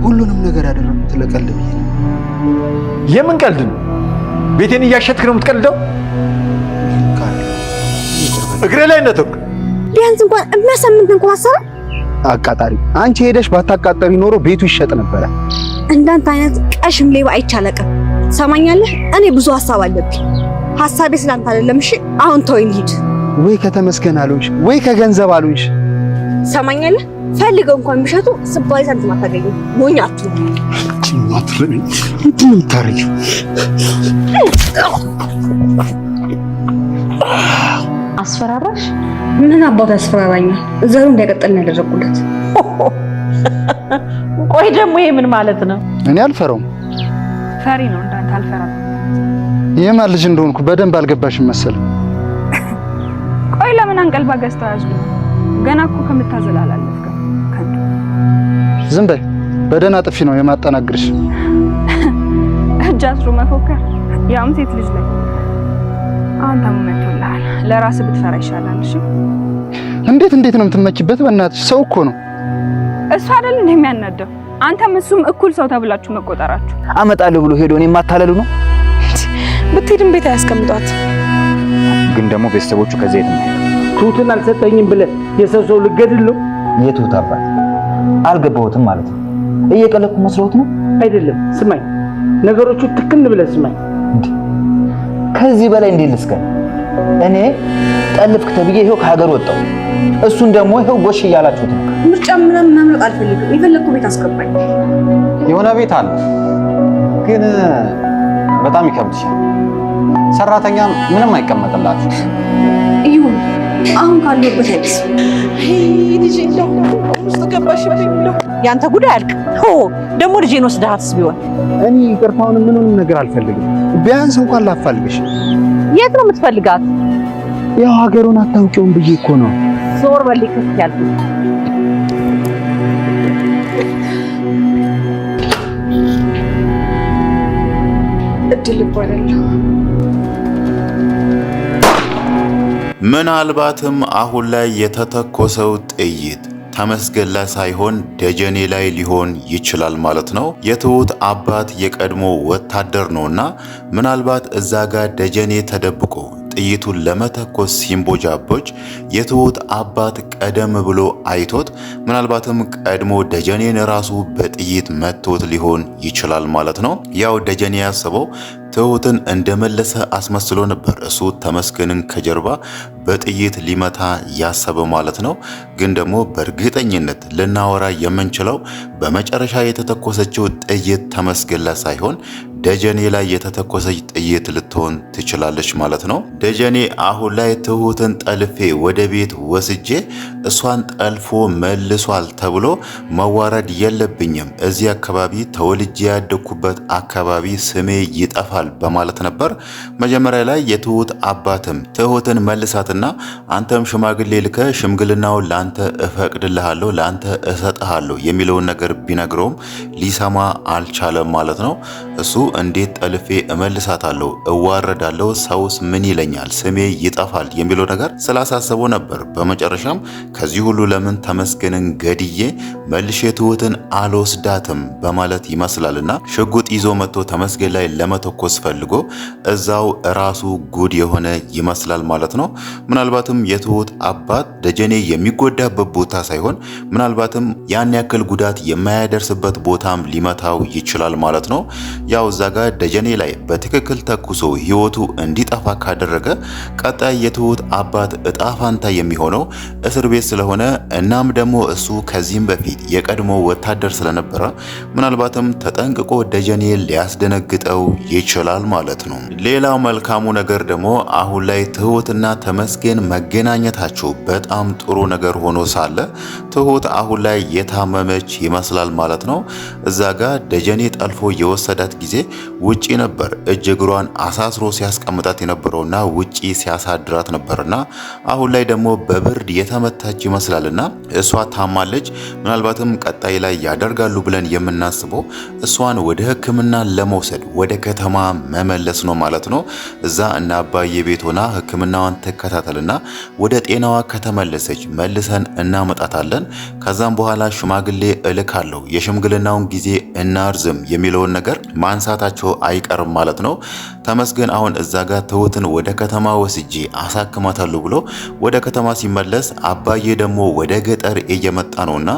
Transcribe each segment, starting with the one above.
ሁሉንም ነገር ያደረኩት ለቀልድ ብዬ ነው። የምን ቀልድ ነው? ቤቴን እያሸትክ ነው የምትቀልደው? እግሬ ላይ እንደተወቅ ቢያንስ እንኳን የሚያሳምንት እንኳን ሐሳብ አቃጣሪ። አንቺ ሄደሽ ባታቃጠሪ ኖሮ ቤቱ ይሸጥ ነበረ። እንዳንተ አይነት ቀሽም ሌባ አይቻለቅም። ሰማኛለህ? እኔ ብዙ ሐሳብ አለብኝ። ሐሳቤ ስላንተ አይደለም። እሺ አሁን ተወኝ ልሂድ። ወይ ከተመስገን አሉንሽ ወይ ከገንዘብ አሉንሽ። ሰማኛለህ? ፈልገው እንኳን ቢሸጡ ስባይ ሳንቲም አታገኝም። ሞኝ አትሁን። ማትረቢ ምንድነው የምታረጊው? አስፈራራሽ? ምን አባቱ ያስፈራራኛል? ዘሩ እንዳይቀጥል ነው ያደረኩለት። ቆይ ደግሞ ይሄ ምን ማለት ነው? እኔ አልፈራውም። ፈሪ ነው እንዳንተ አልፈራም። የማን ልጅ እንደሆንኩ በደንብ አልገባሽም መሰለኝ። ቆይ ለምን አንቀልባ ገዝተው ያዙ? ገና እኮ ከምታዘላላለፍከ ከንቱ። ዝም በይ። በደህና ጥፊ ነው የማጠናግርሽ። እጅ አስሮ መፎከር ያውም ሴት ልጅ ላይ። አሁን ተመመጥቶልሃል። ለራስህ ብትፈራ ይሻላል። እሺ እንዴት ነው የምትመጪበት? በእናትሽ ሰው እኮ ነው። እሱ አይደል እንዴ የሚያናደው? አንተም እሱም እኩል ሰው ተብላችሁ መቆጠራችሁ። አመጣለሁ ብሎ ሄዶ እኔ ማታለሉ ነው። ብትሄድም ቤት አያስቀምጧት። ግን ደግሞ ቤተሰቦቹ ከዚህ የት ነው? ትሁትን አልሰጠኝም ብለህ የሰው ልገድል ነው? የትሁት አባት አልገባሁትም ማለት ነው። እየቀለድኩ መስሎት ነው? አይደለም። ስማኝ፣ ነገሮቹ ትክክል ብለህ ስማኝ። ከዚህ በላይ እንዴት ልስከን? እኔ ጠልፍክ ተብዬ ይሄው ከሀገር ወጣሁ። እሱን ደግሞ ይሄው ጎሽ እያላችሁት ነው። ምርጫ ምንም መምረጥ አልፈልግም። የፈለኩ ቤት አስገባኝ። የሆነ ቤት አለ ግን በጣም ይከብድሻል። ሰራተኛ ምንም አይቀመጥላችሁ። ይሁን አሁን ካለሁበት አይደስ ልጄ እንደው ውስጥ ገባሽብኝ ብለው ያንተ ጉዳይ አልክ። ደግሞ ልጄን ወስደሃትስ ቢሆን? እኔ ይቅርታውን ምንም ነገር አልፈልግም። ቢያንስ እንኳን ላፋልግሽ። የት ነው የምትፈልጋት? ያው ሀገሩን አታውቂውም ብዬ እኮ ነው። ዞር በል ከፍ ያልኩት። እድል ይባላል። ምናልባትም አሁን ላይ የተተኮሰው ጥይት ተመስገን ላይ ሳይሆን ደጀኔ ላይ ሊሆን ይችላል ማለት ነው። የትሁት አባት የቀድሞ ወታደር ነውና ምናልባት እዛ ጋር ደጀኔ ተደብቆ ጥይቱን ለመተኮስ ሲምቦጃቦች የትሁት አባት ቀደም ብሎ አይቶት ምናልባትም ቀድሞ ደጀኔን ራሱ በጥይት መቶት ሊሆን ይችላል ማለት ነው። ያው ደጀኔ ያሰበው ትሁትን እንደመለሰ አስመስሎ ነበር እሱ ተመስገንን ከጀርባ በጥይት ሊመታ ያሰበ ማለት ነው። ግን ደግሞ በእርግጠኝነት ልናወራ የምንችለው በመጨረሻ የተተኮሰችው ጥይት ተመስገን ላይ ሳይሆን ደጀኔ ላይ የተተኮሰች ጥይት ልትሆን ትችላለች ማለት ነው። ደጀኔ አሁን ላይ ትሁትን ጠልፌ ወደ ቤት ወስጄ እሷን ጠልፎ መልሷል ተብሎ መዋረድ የለብኝም፣ እዚህ አካባቢ ተወልጄ ያደኩበት አካባቢ ስሜ ይጠፋል በማለት ነበር መጀመሪያ ላይ የትሁት አባትም ትሁትን መልሳትና አንተም ሽማግሌ ልከ ሽምግልናውን ላንተ እፈቅድልሃለሁ ላንተ እሰጥሃለሁ የሚለውን ነገር ቢነግረውም ሊሰማ አልቻለም ማለት ነው። እሱ እንዴት ጠልፌ እመልሳታለሁ እዋረዳለሁ፣ ሰውስ ምን ይለኛል፣ ስሜ ይጠፋል የሚለው ነገር ስላሳሰበው ነበር። በመጨረሻም ከዚህ ሁሉ ለምን ተመስገንን ገድዬ መልሼ ትሁትን አልወስዳትም በማለት ይመስላልና ሽጉጥ ይዞ መጥቶ ተመስገን ላይ ለመተኮስ ፈልጎ እዛው ራሱ ጉድ የሆነ ይመስላል ማለት ነው። ምናልባትም የትሁት አባት ደጀኔ የሚጎዳበት ቦታ ሳይሆን ምናልባትም ያን ያክል ጉዳት የማያደርስበት ቦታም ሊመታው ይችላል ማለት ነው። ያው እዛ ጋር ደጀኔ ላይ በትክክል ተኩሶ ህይወቱ እንዲጠፋ ካደረገ ቀጣይ የትሁት አባት እጣ ፋንታ የሚሆነው እስር ቤት ስለሆነ እናም ደግሞ እሱ ከዚህም በፊት የቀድሞ ወታደር ስለነበረ ምናልባትም ተጠንቅቆ ደጀኔ ሊያስደነግጠው ይችላል ማለት ነው። ሌላው መልካሙ ነገር ደግሞ አሁን ላይ ትሁትና ተመስገን መገናኘታቸው በጣም ጥሩ ነገር ሆኖ ሳለ ትሁት አሁን ላይ የታመመች ይመስላል ማለት ነው። እዛ ጋር ደጀኔ ጠልፎ የወሰዳት ጊዜ ውጪ ነበር እጅ እግሯን አሳስሮ ሲያስቀምጣት የነበረውና ውጪ ሲያሳድራት ነበርና አሁን ላይ ደግሞ በብርድ የተመታች ይመስላልና እሷ ታማለች። ምናልባትም ቀጣይ ላይ ያደርጋሉ ብለን የምናስበው እሷን ወደ ሕክምና ለመውሰድ ወደ ከተማ መመለስ ነው ማለት ነው። እዛ እና አባዬ ቤት ሆና ሕክምናዋን ተከታተልና ወደ ጤናዋ ከተመለሰች መልሰን እናመጣታለን። ከዛም በኋላ ሽማግሌ እልካለሁ የሽምግልናውን ጊዜ እናርዝም የሚለውን ነገር ማንሳታቸው አይቀርም ማለት ነው። ተመስገን አሁን እዛ ጋር ትሁትን ወደ ከተማ ወስጄ አሳክማታለሁ ብሎ ወደ ከተማ ሲመለስ አባዬ ደግሞ ወደ ገጠር እየመጣ ነውና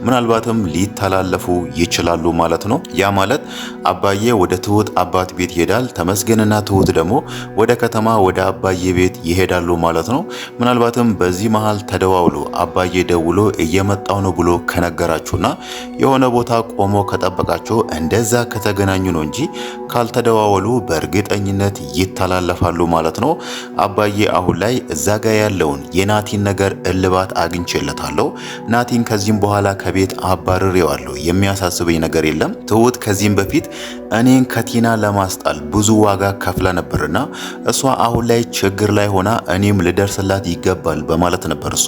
ምናልባትም ሊተላለፉ ይችላሉ ማለት ነው። ያ ማለት አባዬ ወደ ትሁት አባት ቤት ይሄዳል፣ ተመስገንና ትሁት ደግሞ ወደ ከተማ ወደ አባዬ ቤት ይሄዳሉ ማለት ነው። ምናልባትም በዚህ መሃል ተደዋውሎ አባዬ ደውሎ እየመጣው ነው ብሎ ከነገራችሁና የሆነ ቦታ ቆሞ ከጠበቃቸው እንደዛ ከተገናኙ ነው እንጂ ካልተደዋወሉ በእርግጠኝነት ይተላለፋሉ ማለት ነው። አባዬ አሁን ላይ እዛ ጋ ያለውን የናቲን ነገር እልባት አግኝቼለታለሁ። ናቲን ከዚህም በኋላ ከቤት አባርሬዋለሁ። የሚያሳስበኝ ነገር የለም። ትሁት ከዚህም በፊት እኔን ከቲና ለማስጣል ብዙ ዋጋ ከፍላ ነበርና እሷ አሁን ላይ ችግር ላይ ሆና እኔም ልደርስላት ይገባል በማለት ነበር እሱ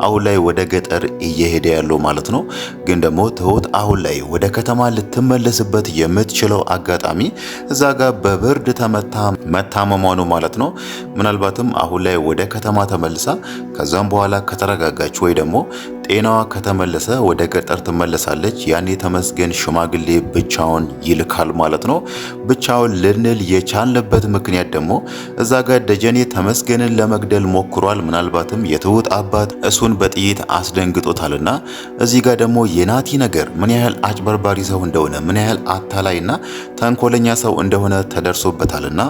አሁን ላይ ወደ ገጠር እየሄደ ያለው ማለት ነው። ግን ደግሞ ትሁት አሁን ላይ ወደ ከተማ ልትመለስበት የምትችለው አጋጣሚ እዛ ጋር በብርድ ተመታ መታመሟ ነው ማለት ነው። ምናልባትም አሁን ላይ ወደ ከተማ ተመልሳ ከዛም በኋላ ከተረጋጋች ወይ ደግሞ ጤናዋ ከተመለሰ ወደ ገጠር ትመለሳለች። ያኔ ተመስገን ሽማግሌ ብቻውን ይልካል ማለት ነው። ብቻውን ልንል የቻልንበት ምክንያት ደግሞ እዛ ጋር ደጀኔ ተመስገንን ለመግደል ሞክሯል። ምናልባትም የትሁት አባት እሱን በጥይት አስደንግጦታልና እዚህ ጋር ደግሞ የናቲ ነገር ምን ያህል አጭበርባሪ ሰው እንደሆነ ምን ያህል አታላይና ተንኮለኛ ሰው እንደሆነ ተደርሶበታልና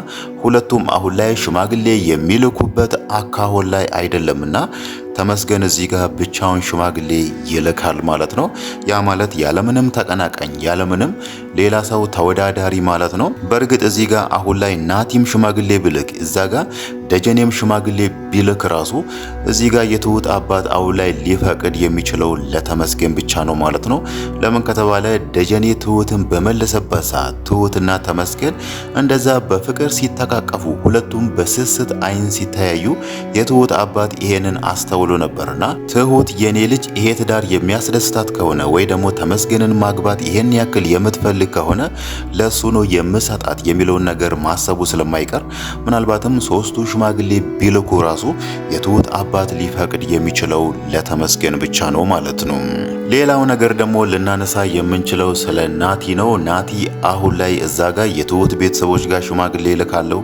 ሁለቱም አሁን ላይ ሽማግሌ የሚልኩበት አካሆን ላይ አይደለምና ተመስገን እዚህ ጋር ብቻውን ሽማግሌ ይልካል ማለት ነው። ያ ማለት ያለምንም ተቀናቃኝ ያለምንም ሌላ ሰው ተወዳዳሪ ማለት ነው። በእርግጥ እዚህ ጋር አሁን ላይ ናቲም ሽማግሌ ቢልክ እዛ ጋር ደጀኔም ሽማግሌ ቢልክ ራሱ እዚህ ጋር የትሁት አባት አሁን ላይ ሊፈቅድ የሚችለው ለተመስገን ብቻ ነው ማለት ነው። ለምን ከተባለ ደጀኔ ትሁትን በመለሰበት ሰዓት ትሁትና ተመስገን እንደዛ በፍቅር ሲተቃቀፉ ሁለቱም በስስት አይን ሲተያዩ የትሁት አባት ይሄንን አስተውሎ ነበርና ትሁት የኔ ልጅ ይሄ ትዳር የሚያስደስታት ከሆነ ወይ ደግሞ ተመስገንን ማግባት ይሄን ያክል የምትፈልግ ከሆነ ለሱ ነው የምሰጣት የሚለውን ነገር ማሰቡ ስለማይቀር ምናልባትም ሶስቱ ሽማግሌ ቢልኩ ራሱ የትሁት አባት ሊፈቅድ የሚችለው ለተመስገን ብቻ ነው ማለት ነው። ሌላው ነገር ደግሞ ልናነሳ የምንችለው ስለ ናቲ ነው። ናቲ አሁን ላይ እዛ ጋር የትሁት ቤተሰቦች ጋር ሽማግሌ ልካለው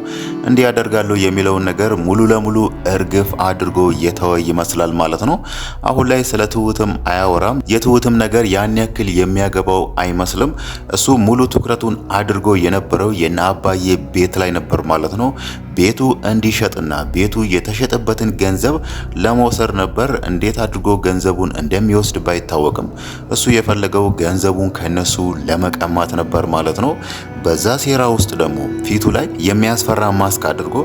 እንዲያደርጋለሁ የሚለውን ነገር ሙሉ ለሙሉ እርግፍ አድርጎ የተወ ይመስላል ማለት ነው። አሁን ላይ ስለ ትሁትም አያወራም። የትሁትም ነገር ያን ያክል የሚያገባው አይመስልም። እሱ ሙሉ ትኩረቱን አድርጎ የነበረው የና አባዬ ቤት ላይ ነበር ማለት ነው። ቤቱ እንዲሸጥና ቤቱ የተሸጠበትን ገንዘብ ለመውሰድ ነበር። እንዴት አድርጎ ገንዘቡን እንደሚወስድ ባይታወቅም እሱ የፈለገው ገንዘቡን ከነሱ ለመቀማት ነበር ማለት ነው። በዛ ሴራ ውስጥ ደግሞ ፊቱ ላይ የሚያስፈራ ማስክ አድርጎ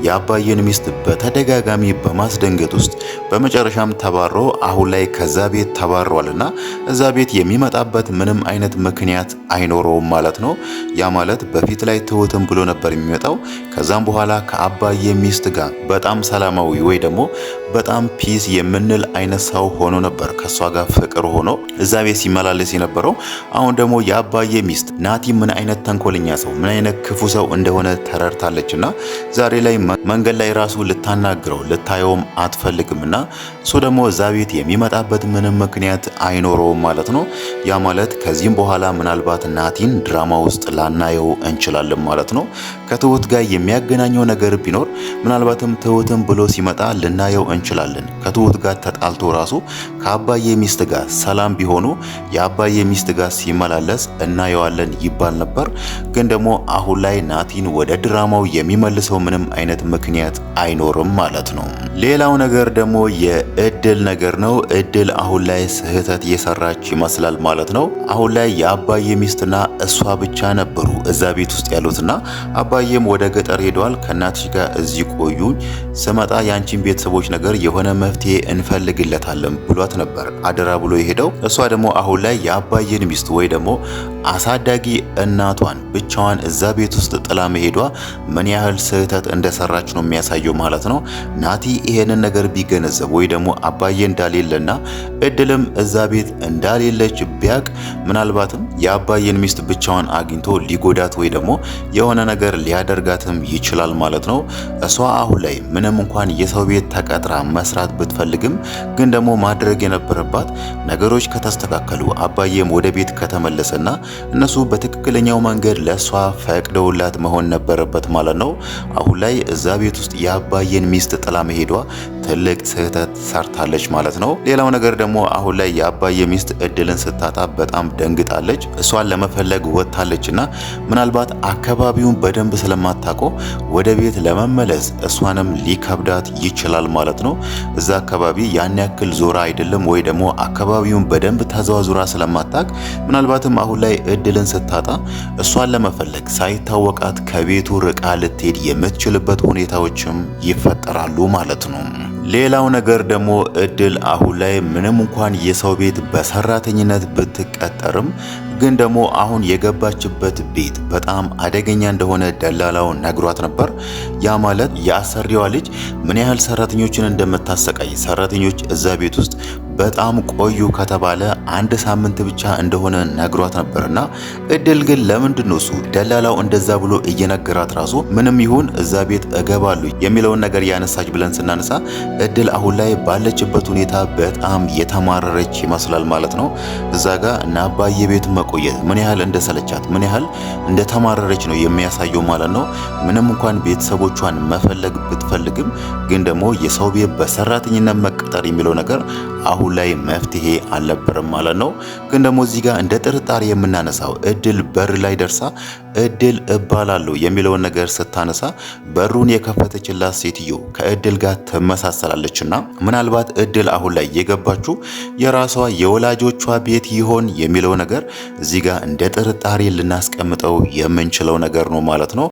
የአባዬን ሚስት በተደጋጋሚ በማስደንገጥ ውስጥ በመጨረሻም ተባሮ አሁን ላይ ከዛ ቤት ተባሯልና እዛ ቤት የሚመጣበት ምንም አይነት ምክንያት አይኖረውም ማለት ነው። ያ ማለት በፊት ላይ ትሁትም ብሎ ነበር የሚመጣው። ከዛም በኋላ ከአባዬ ሚስት ጋር በጣም ሰላማዊ ወይ ደግሞ በጣም ፒስ የምንል አይነት ሰው ሆኖ ነበር ከሷ ጋር ፍቅር ሆኖ እዛ ቤት ሲመላለስ የነበረው። አሁን ደግሞ የአባዬ ሚስት ናቲ ምን አይነት ተንኮለኛ ሰው ምን አይነት ክፉ ሰው እንደሆነ ተረድታለችና ዛሬ ላይ መንገድ ላይ ራሱ ልታናግረው ልታየውም አትፈልግምና እሱ ደግሞ እዛ ቤት የሚመጣበት ምንም ምክንያት አይኖረውም ማለት ነው። ያ ማለት ከዚህም በኋላ ምናልባት ናቲን ድራማ ውስጥ ላናየው እንችላለን ማለት ነው። ከትሁት ጋር የሚያገናኘው ነገር ቢኖር ምናልባትም ትሁትን ብሎ ሲመጣ ልናየው እንችላለን። ከትሁት ጋር ተጣልቶ ራሱ ከአባዬ ሚስት ጋር ሰላም ቢሆኑ የአባዬ ሚስት ጋር ሲመላለስ እናየዋለን ይባል ነበር። ግን ደግሞ አሁን ላይ ናቲን ወደ ድራማው የሚመልሰው ምንም አይነት ምክንያት አይኖርም ማለት ነው። ሌላው ነገር ደግሞ የእድል ነገር ነው። እድል አሁን ላይ ስህተት እየሰራች ይመስላል ማለት ነው። አሁን ላይ የአባዬ ሚስትና እሷ ብቻ ነበሩ እዛ ቤት ውስጥ ያሉትና አባዬም ወደ ገጠር ሄደዋል። ከእናትሽ ጋር እዚህ ቆዩ፣ ስመጣ ያንቺን ቤተሰቦች ነገር የሆነ መፍትሄ እንፈልግለታለን ብሏት ነበር አደራ ብሎ የሄደው። እሷ ደግሞ አሁን ላይ የአባዬን ሚስት ወይ ደግሞ አሳዳጊ እናቷን ብቻዋን እዛ ቤት ውስጥ ጥላ መሄዷ ምን ያህል ስህተት እንደሰራች ነው የሚያሳየው ማለት ነው። ናቲ ይሄንን ነገር ቢገነዘብ ወይ ደግሞ አባዬ እንዳሌለና እድልም እዛ ቤት እንዳሌለች ቢያቅ ምናልባትም የአባዬን ሚስት ብቻዋን አግኝቶ ሊጎዳት ወይ ደግሞ የሆነ ነገር ሊያደርጋትም ይችላል ማለት ነው። እሷ አሁን ላይ ምንም እንኳን የሰው ቤት ተቀጥራ መስራት ብትፈልግም ግን ደግሞ ማድረግ የነበረባት ነገሮች ከተስተካከሉ አባዬም ወደ ቤት ከተመለሰና እነሱ በትክክለኛው መንገድ ለሷ ፈቅደውላት መሆን ነበረበት ማለት ነው። አሁን ላይ እዛ ቤት ውስጥ የአባዬን ሚስት ጥላ መሄዷ ትልቅ ስህተት ሰርታለች ማለት ነው። ሌላው ነገር ደግሞ አሁን ላይ የአባዬ ሚስት እድልን ስታጣ በጣም ደንግጣለች። እሷን ለመፈለግ ወጥታለችና ምናልባት አካባቢውን በደንብ ስለማታውቀው ወደ ቤት ለመመለስ እሷንም ሊከብዳት ይችላል ማለት ነው። እዛ አካባቢ ያን ያክል ዞራ አይደለም ወይ ደግሞ አካባቢውን በደንብ ተዘዋዙራ ስለማታውቅ ምናልባትም አሁን ላይ እድልን ስታጣ እሷን ለመፈለግ ሳይታወቃት ከቤቱ ርቃ ልትሄድ የምትችልበት ሁኔታዎችም ይፈጠራሉ ማለት ነው። ሌላው ነገር ደግሞ እድል አሁን ላይ ምንም እንኳን የሰው ቤት በሰራተኝነት ብትቀጠርም ግን ደግሞ አሁን የገባችበት ቤት በጣም አደገኛ እንደሆነ ደላላው ነግሯት ነበር። ያ ማለት የአሰሪዋ ልጅ ምን ያህል ሰራተኞችን እንደምታሰቃይ ሰራተኞች እዛ ቤት ውስጥ በጣም ቆዩ ከተባለ 1 ሳምንት ብቻ እንደሆነ ነግሯት ነበርና እድል ግን ለምንድን ነው እሱ ደላላው እንደዛ ብሎ እየነገራት ራሱ ምንም ይሁን እዛ ቤት እገባለሁ የሚለውን ነገር ያነሳች ብለን ስናነሳ እድል አሁን ላይ ባለችበት ሁኔታ በጣም የተማረረች ይመስላል ማለት ነው። እዛ ጋር እና አባዬ ቤት መቆየት ምን ያህል እንደሰለቻት ምን ያህል እንደተማረረች ነው የሚያሳየው ማለት ነው። ምንም እንኳን ቤተሰቦቿን መፈለግ ብትፈልግም ግን ደግሞ የሰው ቤት በሰራተኝነት መቀጠር የሚለው ነገር አሁን ላይ መፍትሄ አልነበረም ማለት ነው። ግን ደግሞ እዚህ ጋር እንደ ጥርጣሬ የምናነሳው እድል በር ላይ ደርሳ እድል እባላለሁ የሚለውን ነገር ስታነሳ በሩን የከፈተችላት ሴትዮ ከእድል ጋር ትመሳሰላለችና ምናልባት እድል አሁን ላይ የገባችው የራሷ የወላጆቿ ቤት ይሆን የሚለው ነገር እዚህ ጋር እንደ ጥርጣሬ ልናስቀምጠው የምንችለው ነገር ነው ማለት ነው።